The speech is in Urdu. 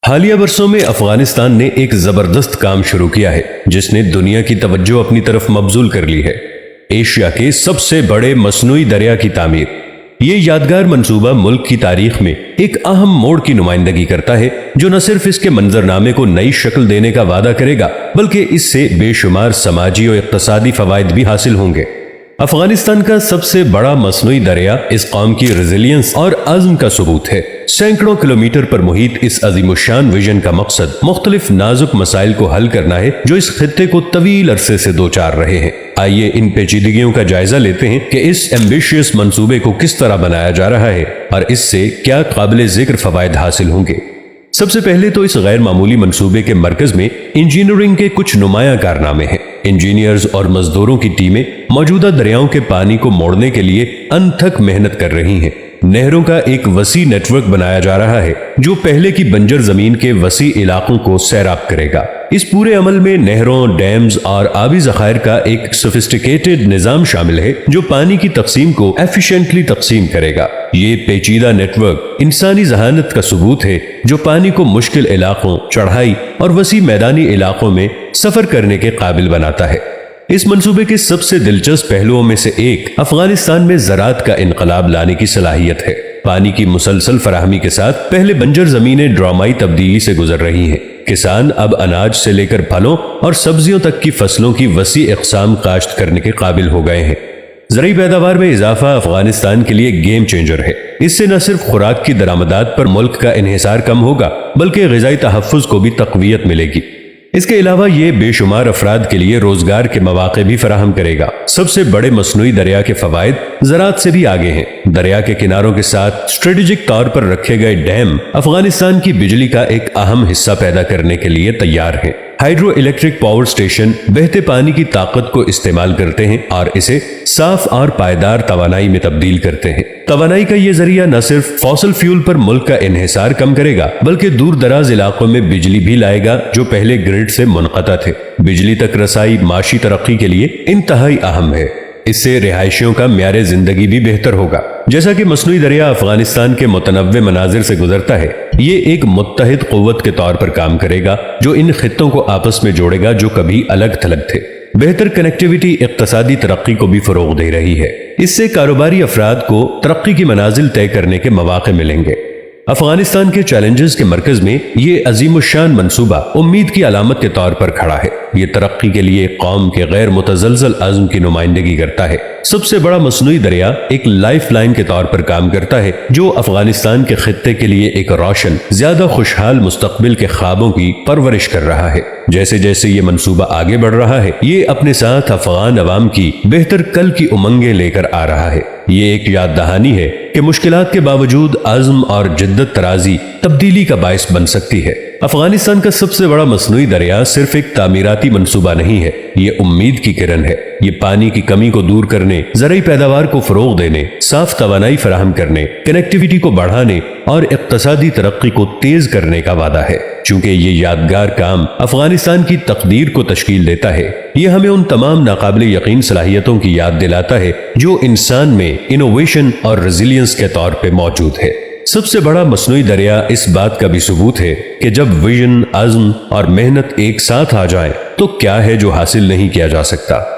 حالیہ برسوں میں افغانستان نے ایک زبردست کام شروع کیا ہے جس نے دنیا کی توجہ اپنی طرف مبذول کر لی ہے۔ ایشیا کے سب سے بڑے مصنوعی دریا کی تعمیر۔ یہ یادگار منصوبہ ملک کی تاریخ میں ایک اہم موڑ کی نمائندگی کرتا ہے جو نہ صرف اس کے منظرنامے کو نئی شکل دینے کا وعدہ کرے گا بلکہ اس سے بے شمار سماجی اور اقتصادی فوائد بھی حاصل ہوں گے۔ افغانستان کا سب سے بڑا مصنوعی دریا اس قوم کی ریزیلینس اور عزم کا ثبوت ہے۔ سینکڑوں کلومیٹر پر محیط اس عظیم الشان ویژن کا مقصد مختلف نازک مسائل کو حل کرنا ہے جو اس خطے کو طویل عرصے سے دوچار رہے ہیں۔ آئیے ان پیچیدگیوں کا جائزہ لیتے ہیں کہ اس ایمبیشیس منصوبے کو کس طرح بنایا جا رہا ہے اور اس سے کیا قابل ذکر فوائد حاصل ہوں گے۔ سب سے پہلے تو اس غیر معمولی منصوبے کے مرکز میں انجینئرنگ کے کچھ نمایاں کارنامے ہیں۔ انجینئرز اور مزدوروں کی ٹیمیں موجودہ دریاؤں کے پانی کو موڑنے کے لیے انتھک محنت کر رہی ہیں۔ نہروں کا ایک وسیع نیٹ ورک بنایا جا رہا ہے جو پہلے کی بنجر زمین کے وسیع علاقوں کو سیراب کرے گا۔ اس پورے عمل میں نہروں، ڈیمز اور آبی ذخائر کا ایک سوفسٹیکیٹڈ نظام شامل ہے جو پانی کی تقسیم کو ایفیشینٹلی تقسیم کرے گا۔ یہ پیچیدہ نیٹ ورک انسانی ذہانت کا ثبوت ہے جو پانی کو مشکل علاقوں، چڑھائی اور وسیع میدانی علاقوں میں سفر کرنے کے قابل بناتا ہے۔ اس منصوبے کے سب سے دلچسپ پہلوؤں میں سے ایک افغانستان میں زراعت کا انقلاب لانے کی صلاحیت ہے۔ پانی کی مسلسل فراہمی کے ساتھ پہلے بنجر زمینیں ڈرامائی تبدیلی سے گزر رہی ہیں۔ کسان اب اناج سے لے کر پھلوں اور سبزیوں تک کی فصلوں کی وسیع اقسام کاشت کرنے کے قابل ہو گئے ہیں۔ زرعی پیداوار میں اضافہ افغانستان کے لیے گیم چینجر ہے۔ اس سے نہ صرف خوراک کی درآمدات پر ملک کا انحصار کم ہوگا بلکہ غذائی تحفظ کو بھی تقویت ملے گی۔ اس کے علاوہ یہ بے شمار افراد کے لیے روزگار کے مواقع بھی فراہم کرے گا۔ سب سے بڑے مصنوعی دریا کے فوائد زراعت سے بھی آگے ہیں۔ دریا کے کناروں کے ساتھ اسٹریٹجک طور پر رکھے گئے ڈیم افغانستان کی بجلی کا ایک اہم حصہ پیدا کرنے کے لیے تیار ہیں۔ ہائیڈرو الیکٹرک پاور اسٹیشن بہتے پانی کی طاقت کو استعمال کرتے ہیں اور اسے صاف اور پائیدار توانائی میں تبدیل کرتے ہیں۔ توانائی کا یہ ذریعہ نہ صرف فوسل فیول پر ملک کا انحصار کم کرے گا بلکہ دور دراز علاقوں میں بجلی بھی لائے گا جو پہلے گرڈ سے منقطع تھے۔ بجلی تک رسائی معاشی ترقی کے لیے انتہائی اہم ہے۔ اس سے رہائشیوں کا معیار زندگی بھی بہتر ہوگا۔ جیسا کہ مصنوعی دریا افغانستان کے متنوع مناظر سے گزرتا ہے، یہ ایک متحد قوت کے طور پر کام کرے گا جو ان خطوں کو آپس میں جوڑے گا جو کبھی الگ تھلگ تھے۔ بہتر کنیکٹیویٹی اقتصادی ترقی کو بھی فروغ دے رہی ہے۔ اس سے کاروباری افراد کو ترقی کی منازل طے کرنے کے مواقع ملیں گے۔ افغانستان کے چیلنجز کے مرکز میں یہ عظیم الشان منصوبہ امید کی علامت کے طور پر کھڑا ہے۔ یہ ترقی کے لیے قوم کے غیر متزلزل عزم کی نمائندگی کرتا ہے۔ سب سے بڑا مصنوعی دریا ایک لائف لائن کے طور پر کام کرتا ہے جو افغانستان کے خطے کے لیے ایک روشن، زیادہ خوشحال مستقبل کے خوابوں کی پرورش کر رہا ہے۔ جیسے جیسے یہ منصوبہ آگے بڑھ رہا ہے، یہ اپنے ساتھ افغان عوام کی بہتر کل کی امنگیں لے کر آ رہا ہے۔ یہ ایک یاد دہانی ہے کہ مشکلات کے باوجود عزم اور جدت ترازی تبدیلی کا باعث بن سکتی ہے۔ افغانستان کا سب سے بڑا مصنوعی دریا صرف ایک تعمیراتی منصوبہ نہیں ہے، یہ امید کی کرن ہے۔ یہ پانی کی کمی کو دور کرنے، زرعی پیداوار کو فروغ دینے، صاف توانائی فراہم کرنے، کنیکٹیویٹی کو بڑھانے اور اقتصادی ترقی کو تیز کرنے کا وعدہ ہے۔ چونکہ یہ یادگار کام افغانستان کی تقدیر کو تشکیل دیتا ہے، یہ ہمیں ان تمام ناقابل یقین صلاحیتوں کی یاد دلاتا ہے جو انسان میں انوویشن اور ریزیلینس کے طور پہ موجود ہے۔ سب سے بڑا مصنوعی دریا اس بات کا بھی ثبوت ہے کہ جب ویژن، عزم اور محنت ایک ساتھ آ جائیں تو کیا ہے جو حاصل نہیں کیا جا سکتا۔